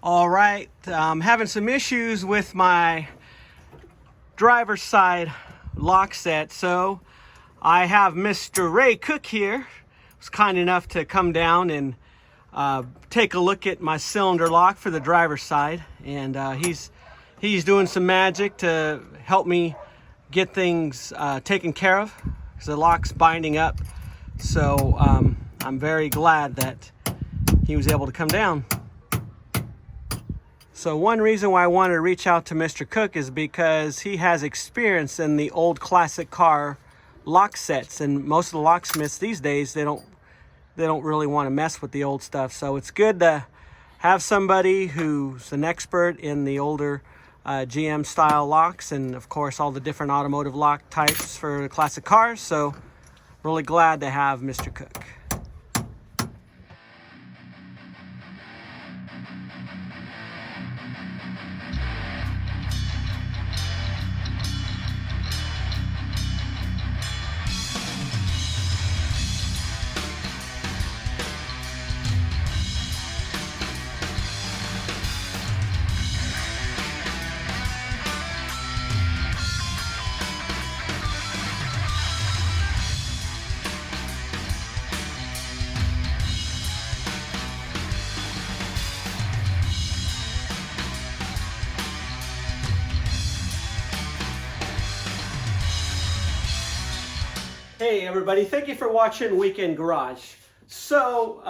All right, I'm having some issues with my driver's side lock set, so I have Mr. Ray Cook here. Was kind enough to come down and take a look at my cylinder lock for the driver's side, and he's doing some magic to help me get things taken care of because the lock's binding up. So I'm very glad that he was able to come down. So one reason why I wanted to reach out to Mr. Cook is because he has experience in the old classic car lock sets, and most of the locksmiths these days, they don't really want to mess with the old stuff. So it's good to have somebody who's an expert in the older GM style locks, and of course all the different automotive lock types for classic cars. So really glad to have Mr. Cook. Hey everybody, thank you for watching Weekend Garage. So,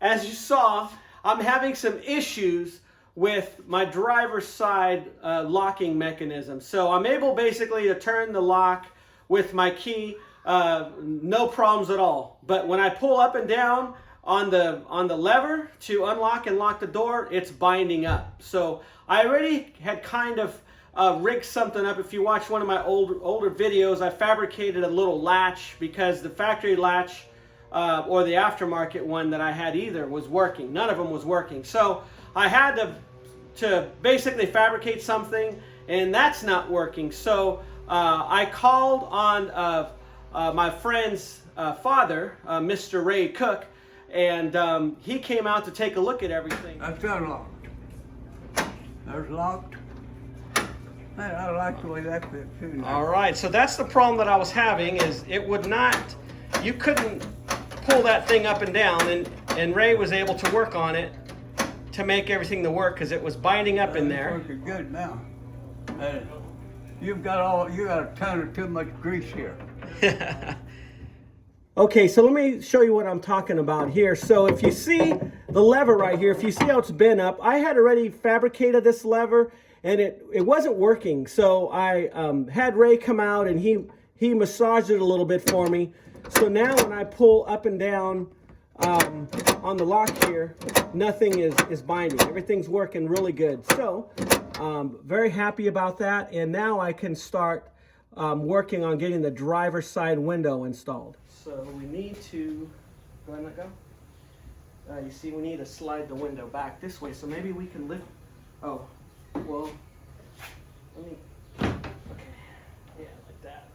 as you saw, I'm having some issues with my driver's side locking mechanism. So I'm able basically to turn the lock with my key, no problems at all. But when I pull up and down on the lever to unlock and lock the door, it's binding up. So I already had kind of rigged something up. If you watch one of my older videos, I fabricated a little latch because the factory latch or the aftermarket one that I had either was working. None of them was working. So I had to basically fabricate something, and that's not working. So I called on my friend's father, Mr. Ray Cook, and he came out to take a look at everything. That's unlocked. That's locked. I like the way that fits too. All right, so that's the problem that I was having, is it would not, you couldn't pull that thing up and down, and Ray was able to work on it to make everything to work because it was binding up in there. It's working good now. You got a ton of too much grease here. Okay, so let me show you what I'm talking about here. So if you see the lever right here, if you see how it's bent up, I had already fabricated this lever, and it wasn't working. So I had Ray come out, and he massaged it a little bit for me. So now when I pull up and down on the lock here, nothing is binding. Everything's working really good. So very happy about that. And now I can start working on getting the driver's side window installed. So we need to, go ahead and let go. You see, we need to slide the window back this way. So maybe we can lift, oh. Well, let me, okay, yeah, like that.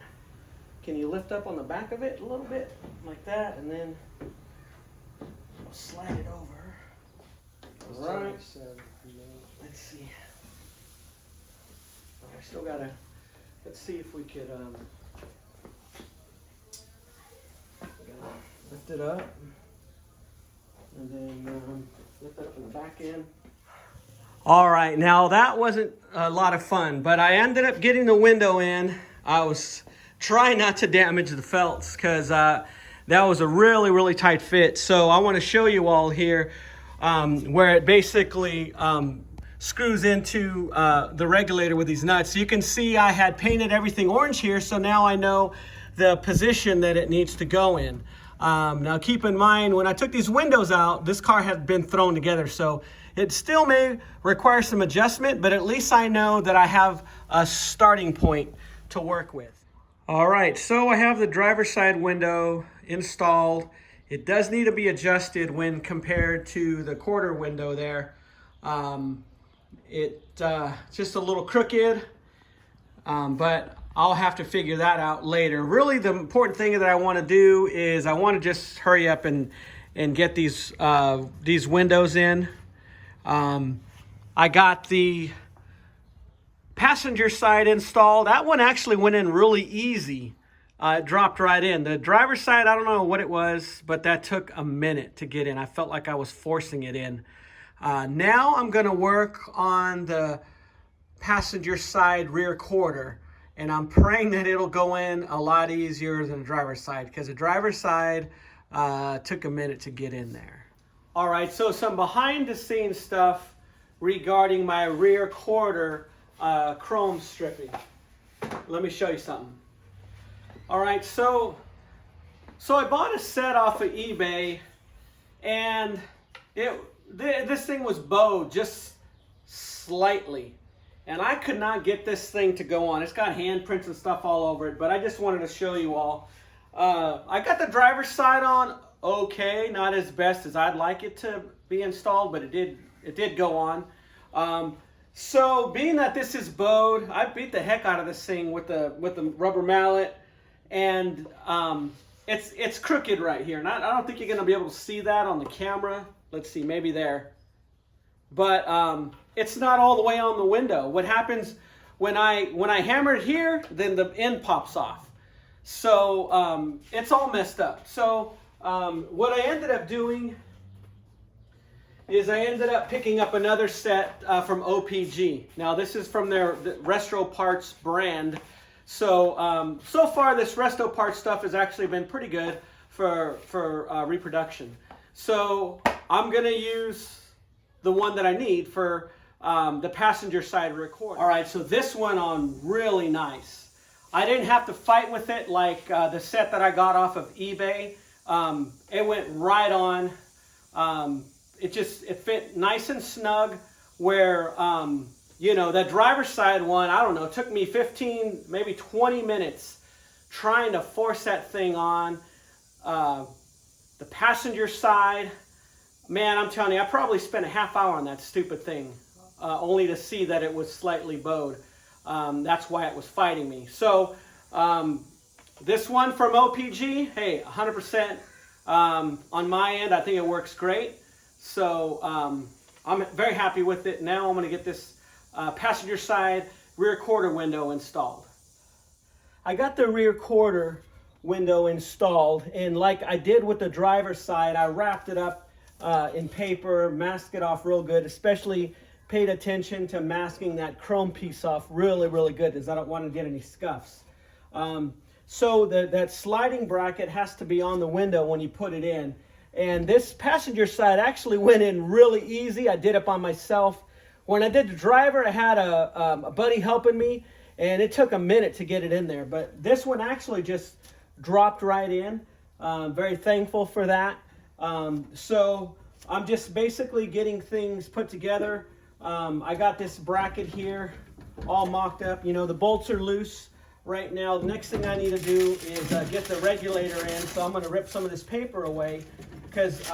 Can you lift up on the back of it a little bit, like that, and then I'll slide it over. All right, so let's see. I still gotta, let's see if we could, lift it up, and then lift it up in the back end. All right, now that wasn't a lot of fun, but I ended up getting the window in. I was trying not to damage the felts because that was a really, really tight fit. So I want to show you all here where it basically screws into the regulator with these nuts. So you can see I had painted everything orange here, so now I know the position that it needs to go in. Now keep in mind, when I took these windows out, this car had been thrown together, so it still may require some adjustment, but at least I know that I have a starting point to work with. All right, so I have the driver's side window installed. It does need to be adjusted when compared to the quarter window there. It's just a little crooked, but I'll have to figure that out later. Really, the important thing that I want to do is I want to just hurry up and get these windows in. I got the passenger side installed. That one actually went in really easy. It dropped right in. The driver's side, I don't know what it was, but that took a minute to get in. I felt like I was forcing it in. Now I'm going to work on the passenger side rear quarter, and I'm praying that it'll go in a lot easier than the driver's side, because the driver's side took a minute to get in there. All right, so some behind the scenes stuff regarding my rear quarter chrome stripping. Let me show you something. All right, so I bought a set off of eBay, and this thing was bowed just slightly, and I could not get this thing to go on. It's got handprints and stuff all over it, but I just wanted to show you all. I got the driver's side on okay, not as best as I'd like it to be installed, but it did go on. So being that this is bowed, I beat the heck out of this thing with the rubber mallet, and it's crooked right here, and I don't think you're going to be able to see that on the camera. Let's see, maybe there. But it's not all the way on the window. What happens when I hammer it here, then the end pops off. So it's all messed up. So what I ended up doing is I ended up picking up another set from OPG. Now this is from their Resto Parts brand. So so far this Resto Parts stuff has actually been pretty good for reproduction. So I'm gonna use the one that I need for the passenger side rear quarter. All right, so this went on really nice. I didn't have to fight with it like the set that I got off of eBay. It went right on. It fit nice and snug where, you know, that driver's side one, I don't know, it took me 15, maybe 20 minutes trying to force that thing on. The passenger side, man, I'm telling you, I probably spent a half hour on that stupid thing, only to see that it was slightly bowed. That's why it was fighting me. So this one from OPG, hey, 100% on my end. I think it works great. So I'm very happy with it. Now I'm going to get this passenger side rear quarter window installed. I got the rear quarter window installed, and like I did with the driver's side, I wrapped it up in paper, masked it off real good, especially paid attention to masking that chrome piece off really, really good, because I don't want to get any scuffs. So that sliding bracket has to be on the window when you put it in. And this passenger side actually went in really easy. I did it by myself. When I did the driver, I had a buddy helping me, and it took a minute to get it in there. But this one actually just dropped right in. Very thankful for that. So I'm just basically getting things put together. I got this bracket here all mocked up. You know, the bolts are loose right now. The next thing I need to do is get the regulator in. So I'm going to rip some of this paper away, because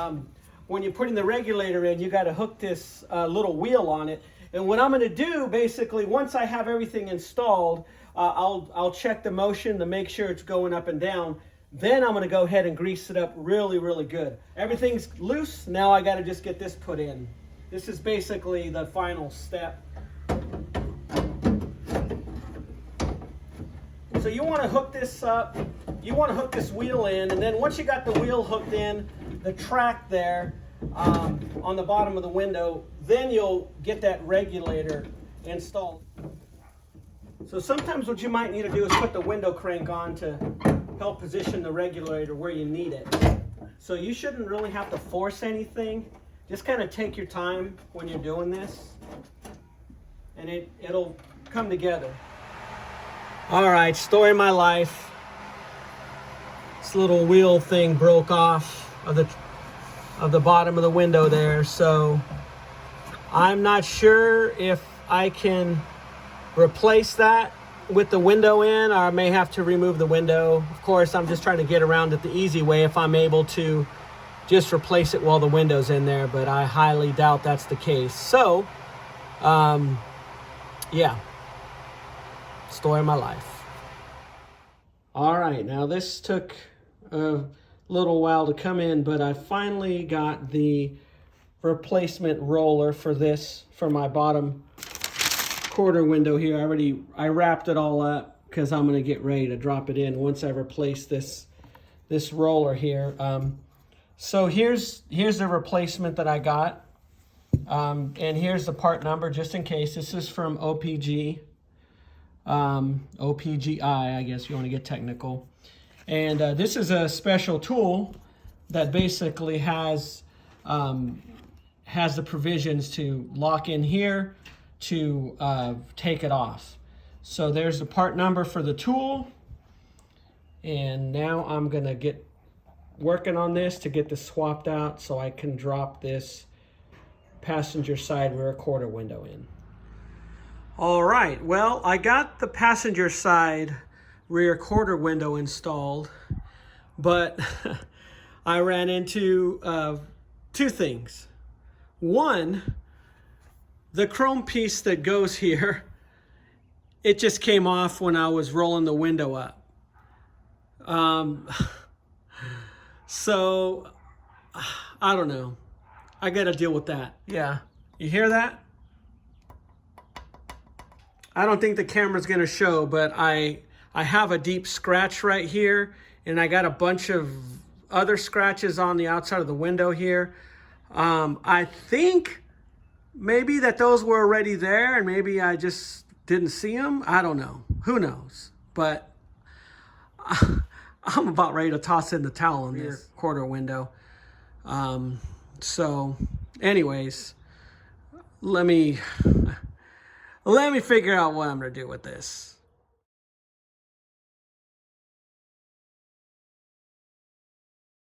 when you're putting the regulator in, you got to hook this little wheel on it. And what I'm going to do, basically, once I have everything installed, I'll check the motion to make sure it's going up and down. Then I'm going to go ahead and grease it up really, really good. Everything's loose. Now I got to just get this put in. This is basically the final step. So you want to hook this up. You want to hook this wheel in, and then once you got the wheel hooked in, the track there on the bottom of the window, then you'll get that regulator installed. So sometimes what you might need to do is put the window crank on to help position the regulator where you need it. So you shouldn't really have to force anything. Just kind of take your time when you're doing this, and it'll come together. All right, story of my life. This little wheel thing broke off of the bottom of the window there, so I'm not sure if I can replace that with the window in, or I may have to remove the window. Of course, I'm just trying to get around it the easy way if I'm able to just replace it while the window's in there, but I highly doubt that's the case. So, yeah, story of my life. All right, now this took a little while to come in, but I finally got the replacement roller for this, for my bottom quarter window here. I wrapped it all up because I'm going to get ready to drop it in once I replace this roller here. So here's the replacement that I got. And here's the part number just in case. This is from OPG. OPGI, I guess you want to get technical. And this is a special tool that basically has the provisions to lock in here to take it off. So there's the part number for the tool. And now I'm going to get working on this to get this swapped out so I can drop this passenger side rear quarter window in. All right, well, I got the passenger side rear quarter window installed, but I ran into two things. One, the chrome piece that goes here, it just came off when I was rolling the window up. So I don't know. I got to deal with that. Yeah. You hear that? I don't think the camera's going to show, but I have a deep scratch right here, and I got a bunch of other scratches on the outside of the window here. I think maybe that those were already there, and maybe I just didn't see them. I don't know. Who knows? But I'm about ready to toss in the towel on this quarter window. So anyways, let me figure out what I'm going to do with this.